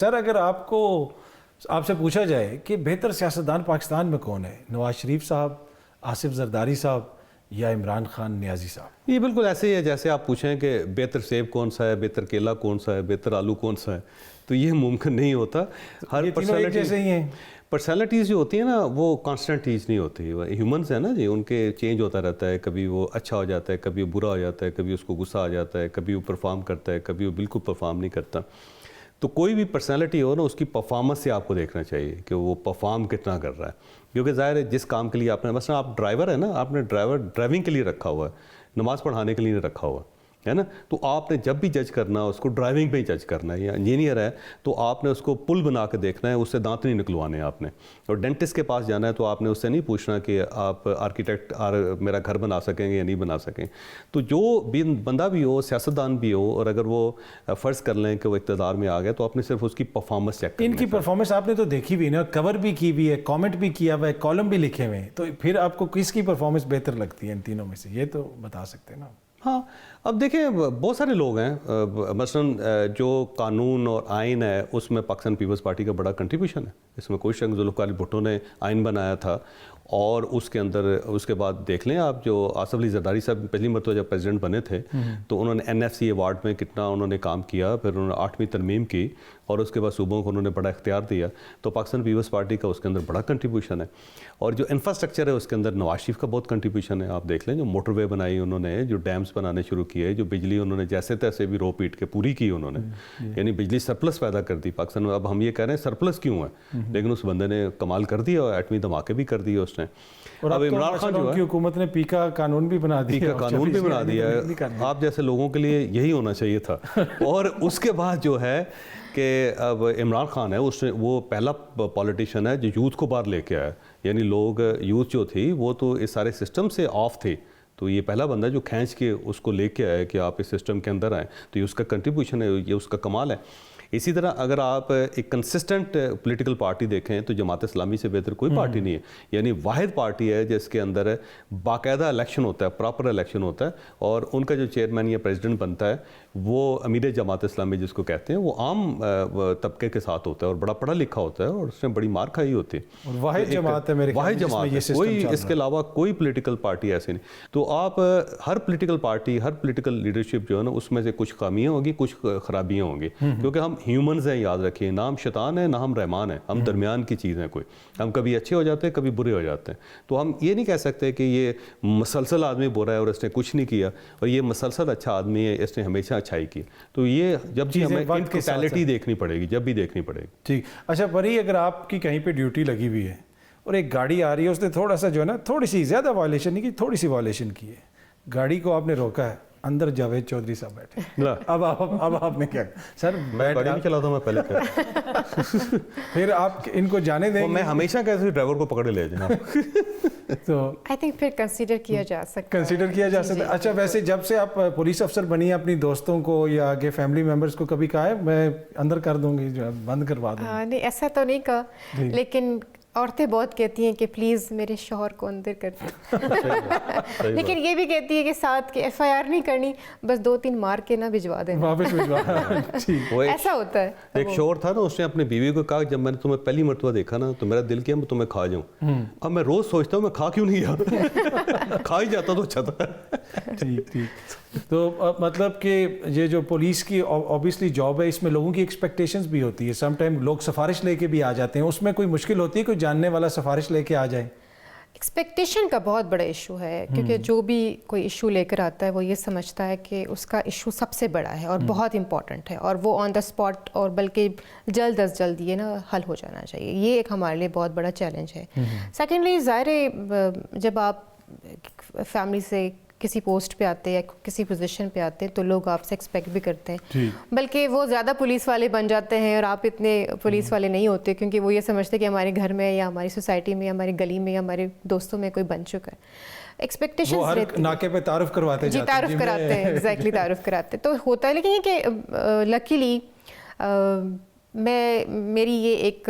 سر اگر آپ سے پوچھا جائے کہ بہتر سیاستدان پاکستان میں کون ہے، نواز شریف صاحب، آصف زرداری صاحب یا عمران خان نیازی صاحب؟ یہ بالکل ایسے ہی ہے جیسے آپ پوچھیں کہ بہتر سیب کون سا ہے، بہتر کیلا کون سا ہے، بہتر آلو کون سا ہے، تو یہ ممکن نہیں ہوتا. ہر پرسنالٹی جیسے ہی ہیں. پرسنالٹیز جو ہوتی ہیں نا وہ کانسٹنٹ چیز نہیں ہوتی. ہیومنس ہیں نا جی، ان کے چینج ہوتا رہتا ہے. کبھی وہ اچھا ہو جاتا ہے، کبھی وہ برا ہو جاتا ہے، کبھی اس کو غصہ آ جاتا ہے، کبھی وہ پرفارم کرتا ہے، کبھی وہ بالکل پرفارم نہیں کرتا. تو کوئی بھی پرسنالٹی ہو نا، اس کی پرفارمنس سے آپ کو دیکھنا چاہیے کہ وہ پرفارم کتنا کر رہا ہے. کیونکہ ظاہر ہے جس کام کے لیے آپ نے، مثلا آپ ڈرائیور ہے نا، آپ نے ڈرائیونگ کے لیے رکھا ہوا ہے، نماز پڑھانے کے لیے نہیں رکھا ہوا ہے نا. تو آپ نے جب بھی جج کرنا اس کو ڈرائیونگ پہ ہی جج کرنا ہے. یا انجینئر ہے تو آپ نے اس کو پل بنا کے دیکھنا ہے، اس سے دانت نہیں نکلوانے ہیں آپ نے. اور ڈینٹسٹ کے پاس جانا ہے تو آپ نے اس سے نہیں پوچھنا کہ آپ آرکیٹیکٹ میرا گھر بنا سکیں گے یا نہیں بنا سکیں. تو جو بھی بندہ بھی ہو، سیاستدان بھی ہو، اور اگر وہ فرض کر لیں کہ وہ اقتدار میں آ گیا تو آپ نے صرف اس کی پرفارمنس چیک کرنا ہے. ان کی پرفارمنس آپ نے تو دیکھی بھی نا، کور بھی کی ہوئی ہے، کامنٹ بھی کیا ہوا ہے، کالم بھی لکھے ہوئے ہیں. تو پھر آپ کو کس کی پرفارمنس بہتر لگتی ہے ان تینوں میں سے؟ یہ تو بتا سکتے ہیں نا. ہاں اب دیکھیں بہت سارے لوگ ہیں، مثلا جو قانون اور آئین ہے اس میں پاکستان پیپلز پارٹی کا بڑا کنٹریبیوشن ہے. اس میں کوئی شک، ذوالفقار علی بھٹو نے آئین بنایا تھا، اور اس کے اندر اس کے بعد دیکھ لیں آپ، جو آصف علی زرداری صاحب پہلی مرتبہ جب پریزیڈنٹ بنے تھے تو انہوں نے NFC ایوارڈ میں کتنا انہوں نے کام کیا. پھر انہوں نے 8ویں ترمیم کی اور اس کے بعد صوبوں کو انہوں نے بڑا اختیار دیا. تو پاکستان پیپلز پارٹی کا اس کے اندر بڑا کنٹریبیوشن ہے. اور جو انفراسٹرکچر ہے اس کے اندر نواز شریف کا بہت کنٹریبیوشن ہے. آپ دیکھ لیں جو موٹر وے بنائی انہوں نے، جو ڈیمز بنانے شروع کیے، جو بجلی انہوں نے جیسے تیسے بھی رو پیٹ کے پوری کی انہوں نے، یعنی بجلی سرپلس پیدا کر دی پاکستان میں. اب ہم یہ کہہ رہے ہیں سرپلس کیوں ہے، لیکن اس بندے نے کمال کر دیا اور ایٹمی دھماکے بھی کر دیے اس نے. اور اب عمران خان جو ہے حکومت نے پیکا قانون بھی بنا دیا، پیکا قانون بھی بنا دیا ہے. آپ جیسے لوگوں کے لیے یہی ہونا چاہیے تھا. اور اس کے بعد جو ہے کہ اب عمران خان ہے، اس نے وہ پہلا پولیٹیشین ہے جو یوتھ کو باہر لے کے آیا. یعنی لوگ، یوتھ جو تھی وہ تو اس سارے سسٹم سے آف تھے، تو یہ پہلا بندہ جو کھینچ کے اس کو لے کے آیا کہ آپ اس سسٹم کے اندر آئیں. تو یہ اس کا کنٹریبیوشن ہے، یہ اس کا کمال ہے. اسی طرح اگر آپ ایک کنسسٹنٹ پولیٹیکل پارٹی دیکھیں تو جماعت اسلامی سے بہتر کوئی پارٹی نہیں ہے. یعنی واحد پارٹی ہے جس کے اندر باقاعدہ الیکشن ہوتا ہے، پراپر الیکشن ہوتا ہے، اور ان کا جو چیئرمین یا پریزیڈنٹ بنتا ہے وہ امیر جماعت اسلامی جس کو کہتے ہیں، وہ عام طبقے کے ساتھ ہوتا ہے اور بڑا پڑھا لکھا ہوتا ہے اور اس نے بڑی مار کھائی ہوتی ہے. واحد جماعت ہے میرے خیال میں، واحد جماعت ہے، کوئی اس کے علاوہ کوئی پولیٹیکل پارٹی ایسی نہیں. تو آپ ہر پولیٹیکل پارٹی، ہر پولیٹیکل لیڈرشپ جو ہے نا، اس میں سے کچھ خامیاں ہوں گی، کچھ خرابیاں ہوں گی. کیونکہ ہم ہیومنز ہیں، یاد رکھیے، نہ ہم شیطان ہیں نہ ہم رحمان ہیں، ہم درمیان کی چیز ہیں. کوئی ہم کبھی اچھے ہو جاتے ہیں، کبھی برے ہو جاتے ہیں. تو ہم یہ نہیں کہہ سکتے کہ یہ مسلسل آدمی برا ہے اور اس نے کچھ نہیں کیا، اور یہ مسلسل اچھا آدمی ہے، اس نے ہمیشہ اچھائی کی. تو یہ جب بھی ہمیں ٹوٹیلٹی دیکھنی پڑے گی، جب بھی دیکھنی پڑے گی. ٹھیک. اچھا پری، اگر آپ کی کہیں پہ ڈیوٹی لگی ہوئی ہے اور ایک گاڑی آ رہی ہے، اس نے تھوڑا سا جو ہے نا، تھوڑی سی زیادہ وائلیشن نہیں کی، تھوڑی سی وائلیشن کی ہے، گاڑی کو آپ نے روکا ہے، اندر جاوید چودھری صاحب بیٹھے، اب آپ نے کیا؟ سر میں گاڑی نہیں چلاتا، میں پہلے پھر آپ ان کو جانے دیں گے؟ میں ہمیشہ کہتے ڈرائیور کو پکڑے لے جائیں. تو آئی تھنک پھر کنسیڈر کیا جا سکتا ہے. اچھا ویسے جب سے آپ پولیس افسر بنی ہیں، اپنی دوستوں کو یا آگے فیملی ممبرس کو کبھی کہا ہے میں اندر کر دوں گی، بند کروا دوں گی؟ نہیں ایسا تو نہیں کہا، لیکن عورتیں بہت کہتی ہیں کہ پلیز میرے شوہر کو اندر کر دیں. لیکن یہ بھی کہتی ہے کہ ساتھ کہ FIR نہیں کرنی، بس 2-3 مار کے نہ بھجوا دیں، واپس بھجوا. ایسا ہوتا ہے. ایک شوہر تھا نا، اس نے اپنی بیوی کو کہا جب میں نے تمہیں پہلی مرتبہ دیکھا نا تو میرا دل کیا میں تمہیں کھا جاؤں. اب میں روز سوچتا ہوں میں کھا کیوں نہیں گیا، کھا ہی جاتا تو اچھا تھا. ٹھیک. تو مطلب کہ یہ جو پولیس کی اوبیسلی جاب ہے، اس میں لوگوں کی ایکسپیکٹیشنز بھی ہوتی ہے. سم ٹائم لوگ سفارش لے کے بھی آ جاتے ہیں، اس میں کوئی مشکل ہوتی ہے کوئی جاننے والا سفارش لے کے آ جائے؟ ایکسپیکٹیشن کا بہت بڑا ایشو ہے، کیونکہ جو بھی کوئی ایشو لے کر آتا ہے وہ یہ سمجھتا ہے کہ اس کا ایشو سب سے بڑا ہے اور بہت امپورٹنٹ ہے، اور وہ آن دا اسپاٹ اور بلکہ جلد از جلد یہ نا حل ہو جانا چاہیے. یہ ایک ہمارے لیے بہت بڑا چیلنج ہے. سیکنڈلی ظاہر ہے جب آپ فیملی سے کسی پوسٹ پہ آتے یا کسی پوزیشن پہ آتے ہیں تو لوگ آپ سے ایکسپیکٹ بھی کرتے ہیں، بلکہ وہ زیادہ پولیس والے بن جاتے ہیں اور آپ اتنے پولیس والے نہیں ہوتے، کیونکہ وہ یہ سمجھتے کہ ہمارے گھر میں یا ہماری سوسائٹی میں یا ہماری گلی میں یا ہمارے دوستوں میں کوئی بن چکا ہے. ایکسپیکٹیشن رہتی ناکے پہ تعارف کرواتے ہیں، جی تعارف کراتے ہیں، ایگزیکٹلی تعارف کراتے تو ہوتا ہے. لیکن یہ کہ لکیلی میری یہ ایک